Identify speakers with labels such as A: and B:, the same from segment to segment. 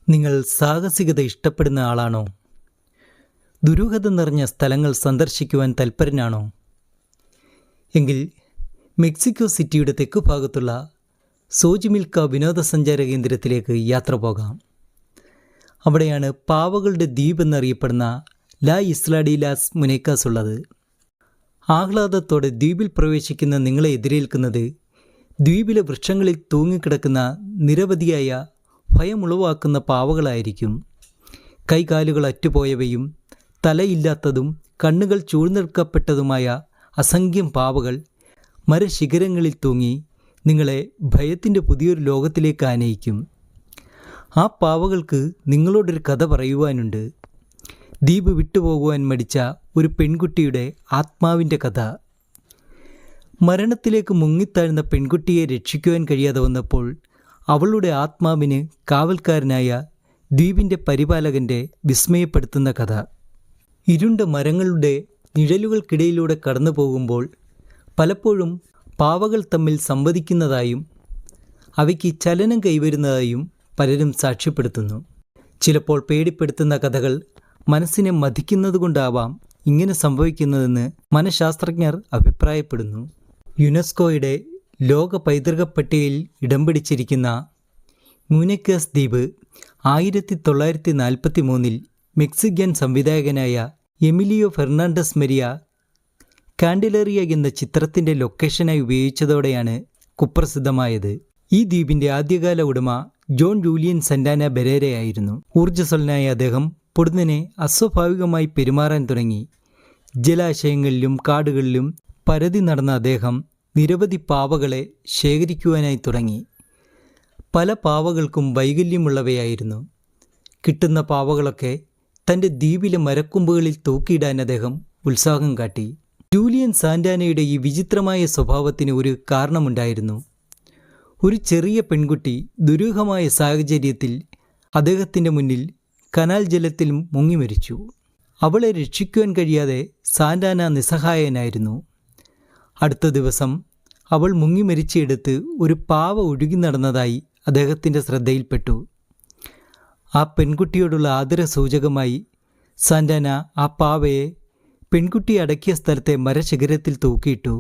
A: നിങ്ങൾ സാഹസികത ഇഷ്ടപ്പെടുന്ന ആളാണോ? ദുരൂഹത നിറഞ്ഞ സ്ഥലങ്ങൾ സന്ദർശിക്കുവാൻ തൽപരനാണോ? എങ്കിൽ മെക്സിക്കോ സിറ്റിയുടെ തെക്കുഭാഗത്തുള്ള സോജിമിൽക്ക വിനോദസഞ്ചാര കേന്ദ്രത്തിലേക്ക് യാത്ര പോകാം. അവിടെയാണ് പാവകളുടെ ദ്വീപ് എന്നറിയപ്പെടുന്ന ലാ ഇസ്ല ഡി ലാസ് മുനേക്കാസ് ഉള്ളത്. ആഹ്ലാദത്തോടെ ദ്വീപിൽ പ്രവേശിക്കുന്ന നിങ്ങളെ എതിരേൽക്കുന്നത് ദ്വീപിലെ വൃക്ഷങ്ങളിൽ തൂങ്ങിക്കിടക്കുന്ന നിരവധിയായ ഭയമുളവാക്കുന്ന പാവകളായിരിക്കും. കൈകാലുകൾ അറ്റുപോയവയും തലയില്ലാത്തതും കണ്ണുകൾ ചൂഴ്ന്നെടുക്കപ്പെട്ടതുമായ അസംഖ്യം പാവകൾ മരശിഖരങ്ങളിൽ തൂങ്ങി നിങ്ങളെ ഭയത്തിൻ്റെ പുതിയൊരു ലോകത്തിലേക്ക് ആനയിക്കും. ആ പാവകൾക്ക് നിങ്ങളോടൊരു കഥ പറയുവാനുണ്ട്. ദ്വീപ് വിട്ടുപോകുവാൻ മടിച്ച ഒരു പെൺകുട്ടിയുടെ ആത്മാവിൻ്റെ കഥ. മരണത്തിലേക്ക് മുങ്ങിത്താഴ്ന്ന പെൺകുട്ടിയെ രക്ഷിക്കുവാൻ കഴിയാതെ വന്നപ്പോൾ അവളുടെ ആത്മാവിന് കാവൽക്കാരനായ ദ്വീപിൻ്റെ പരിപാലകൻ്റെ വിസ്മയപ്പെടുത്തുന്ന കഥ. ഇരുണ്ട മരങ്ങളുടെ നിഴലുകൾക്കിടയിലൂടെ കടന്നു പോകുമ്പോൾ പലപ്പോഴും പാവകൾ തമ്മിൽ സംവദിക്കുന്നതായും അവയ്ക്ക് ചലനം കൈവരുന്നതായും പലരും സാക്ഷ്യപ്പെടുത്തുന്നു. ചിലപ്പോൾ പേടിപ്പെടുത്തുന്ന കഥകൾ മനസ്സിനെ മഥിക്കുന്നതുകൊണ്ടാവാം ഇങ്ങനെ സംഭവിക്കുന്നതെന്ന് മനഃശാസ്ത്രജ്ഞർ അഭിപ്രായപ്പെടുന്നു. യുനെസ്കോയുടെ ലോക പൈതൃക പട്ടികയിൽ ഇടം പിടിച്ചിരിക്കുന്ന മുനേക്കാസ് ദ്വീപ് 1943 മെക്സിക്കൻ സംവിധായകനായ എമിലിയോ ഫെർണാണ്ടസ് മരിയ കാൻഡിലേറിയ എന്ന ചിത്രത്തിൻ്റെ ലൊക്കേഷനായി ഉപയോഗിച്ചതോടെയാണ് കുപ്രസിദ്ധമായത്. ഈ ദ്വീപിൻ്റെ ആദ്യകാല ഉടമ ജോൺ ജൂലിയൻ സന്റാന ബെരേരയായിരുന്നു. ഊർജ്ജസ്വലനായ അദ്ദേഹം പൊടുന്നനെ അസ്വാഭാവികമായി പെരുമാറാൻ തുടങ്ങി. ജലാശയങ്ങളിലും കാടുകളിലും പരതി നടന്ന അദ്ദേഹം നിരവധി പാവകളെ ശേഖരിക്കുവാനായി തുടങ്ങി. പല പാവകൾക്കും വൈകല്യമുള്ളവയായിരുന്നു. കിട്ടുന്ന പാവകളൊക്കെ തൻ്റെ ദ്വീപിലെ മരക്കൊമ്പുകളിൽ തൂക്കിയിടാൻ അദ്ദേഹം ഉത്സാഹം കാട്ടി. ജൂലിയൻ സാന്റാനയുടെ ഈ വിചിത്രമായ സ്വഭാവത്തിന് ഒരു കാരണമുണ്ടായിരുന്നു. ഒരു ചെറിയ പെൺകുട്ടി ദുരൂഹമായ സാഹചര്യത്തിൽ അദ്ദേഹത്തിൻ്റെ മുന്നിൽ കനാൽ ജലത്തിൽ മുങ്ങി മരിച്ചു. അവളെ രക്ഷിക്കുവാൻ കഴിയാതെ സാന്റാന നിസ്സഹായനായിരുന്നു. അടുത്ത ദിവസം അവൾ മുങ്ങി മരിച്ചെടുത്ത് ഒരു പാവ ഒഴുകി നടന്നതായി അദ്ദേഹത്തിൻ്റെ ശ്രദ്ധയിൽപ്പെട്ടു. ആ പെൺകുട്ടിയോടുള്ള ആദരസൂചകമായി സാന്റാന ആ പാവയെ പെൺകുട്ടി അടക്കിയ സ്ഥലത്തെ മരശിഖരത്തിൽ തൂക്കിയിട്ടു.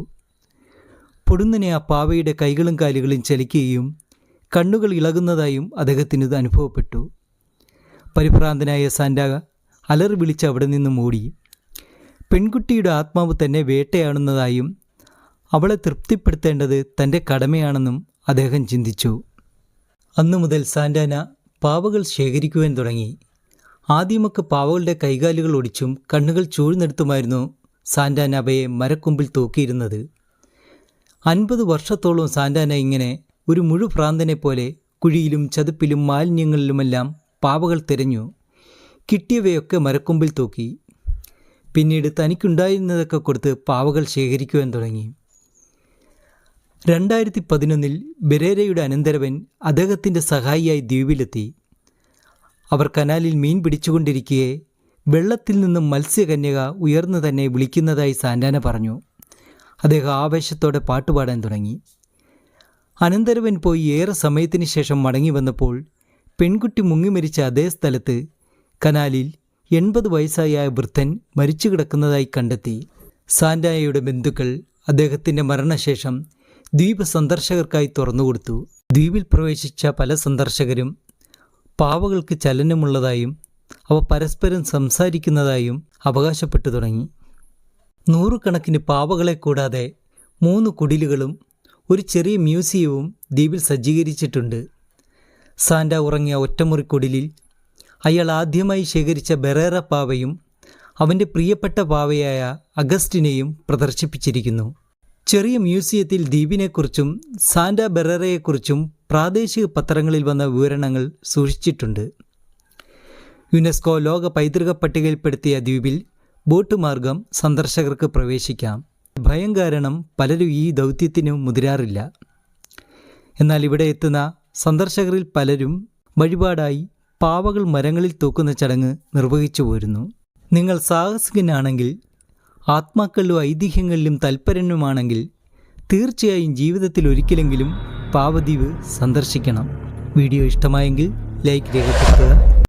A: പൊടുന്നനെ ആ പാവയുടെ കൈകളും കാലുകളും ചലിക്കുകയും കണ്ണുകൾ ഇളകുന്നതായും അദ്ദേഹത്തിന് അനുഭവപ്പെട്ടു. പരിഭ്രാന്തനായ സാന്റ അലറി വിളിച്ച് അവിടെ നിന്നും ഓടി. പെൺകുട്ടിയുടെ ആത്മാവ് തന്നെ വേട്ടയാടുന്നതായും അവളെ തൃപ്തിപ്പെടുത്തേണ്ടത് തൻ്റെ കടമയാണെന്നും അദ്ദേഹം ചിന്തിച്ചു. അന്നു മുതൽ സാന്റാന പാവകൾ ശേഖരിക്കുവാൻ തുടങ്ങി. ആദ്യമൊക്കെ പാവകളുടെ കൈകാലുകൾ ഒടിച്ചും കണ്ണുകൾ ചൂഴ്ന്നെടുത്തുമായിരുന്നു സാന്റാന അവയെ മരക്കൊമ്പിൽ തൂക്കിയിരുന്നത്. 50 വർഷത്തോളം സാന്റാന ഇങ്ങനെ ഒരു മുഴുഭ്രാന്തനെ പോലെ കുഴിയിലും ചതുപ്പിലും മാലിന്യങ്ങളിലുമെല്ലാം പാവകൾ തിരഞ്ഞു. കിട്ടിയവയൊക്കെ മരക്കൊമ്പിൽ തൂക്കി. പിന്നീട് തനിക്കുണ്ടായിരുന്നതൊക്കെ കൊടുത്ത് പാവകൾ ശേഖരിക്കുവാൻ തുടങ്ങി. 2011 ബെരേരയുടെ അനന്തരവൻ അദ്ദേഹത്തിൻ്റെ സഹായിയായി ദ്വീപിലെത്തി. അവർ കനാലിൽ മീൻ പിടിച്ചുകൊണ്ടിരിക്കെ വെള്ളത്തിൽ നിന്നും മത്സ്യകന്യക ഉയർന്നു തന്നെ വിളിക്കുന്നതായി സാന്റാന പറഞ്ഞു. അദ്ദേഹം ആവേശത്തോടെ പാട്ടുപാടാൻ തുടങ്ങി. അനന്തരവൻ പോയി ഏറെ സമയത്തിന് ശേഷം മടങ്ങി വന്നപ്പോൾ പെൺകുട്ടി മുങ്ങിമരിച്ച അതേ സ്ഥലത്ത് കനാലിൽ 80 വയസ്സായ വൃദ്ധൻ മരിച്ചു കിടക്കുന്നതായി കണ്ടെത്തി. സാന്റാനയുടെ ബന്ധുക്കൾ അദ്ദേഹത്തിൻ്റെ മരണശേഷം ദ്വീപ് സന്ദർശകർക്കായി തുറന്നുകൊടുത്തു. ദ്വീപിൽ പ്രവേശിച്ച പല സന്ദർശകരും പാവകൾക്ക് ചലനമുള്ളതായും അവ പരസ്പരം സംസാരിക്കുന്നതായും അവകാശപ്പെട്ടു തുടങ്ങി. 100 കണക്കിന് പാവകളെ കൂടാതെ 3 കുടിലുകളും ഒരു ചെറിയ മ്യൂസിയവും ദ്വീപിൽ സജ്ജീകരിച്ചിട്ടുണ്ട്. സാന്റ ഉറങ്ങിയ ഒറ്റമുറി കുടിലിൽ അയാൾ ആദ്യമായി ശേഖരിച്ച ബെറേറ പാവയും അവൻ്റെ പ്രിയപ്പെട്ട പാവയായ അഗസ്റ്റിനെയും പ്രദർശിപ്പിച്ചിരിക്കുന്നു. ചെറിയ മ്യൂസിയത്തിൽ ദ്വീപിനെക്കുറിച്ചും സാന്റ ബെറേറയെക്കുറിച്ചും പ്രാദേശിക പത്രങ്ങളിൽ വന്ന വിവരണങ്ങൾ സൂക്ഷിച്ചിട്ടുണ്ട്. യുനെസ്കോ ലോക പൈതൃക പട്ടികയിൽപ്പെടുത്തിയ ദ്വീപിൽ ബോട്ട് മാർഗം സന്ദർശകർക്ക് പ്രവേശിക്കാം. ഭയം കാരണം പലരും ഈ ദൗത്യത്തിന് മുതിരാറില്ല. എന്നാൽ ഇവിടെ എത്തുന്ന സന്ദർശകരിൽ പലരും വഴിപാടായി പാവകൾ മരങ്ങളിൽ തൂക്കുന്ന ചടങ്ങ് നിർവഹിച്ചു പോരുന്നു. നിങ്ങൾ സാഹസികനാണെങ്കിൽ, ആത്മാക്കളിലും ഐതിഹ്യങ്ങളിലും തൽപരനുമാണെങ്കിൽ തീർച്ചയായും ജീവിതത്തിൽ ഒരിക്കലെങ്കിലും പാവദ്വീപ് സന്ദർശിക്കണം. വീഡിയോ ഇഷ്ടമായെങ്കിൽ ലൈക്ക് രേഖപ്പെടുത്തുക.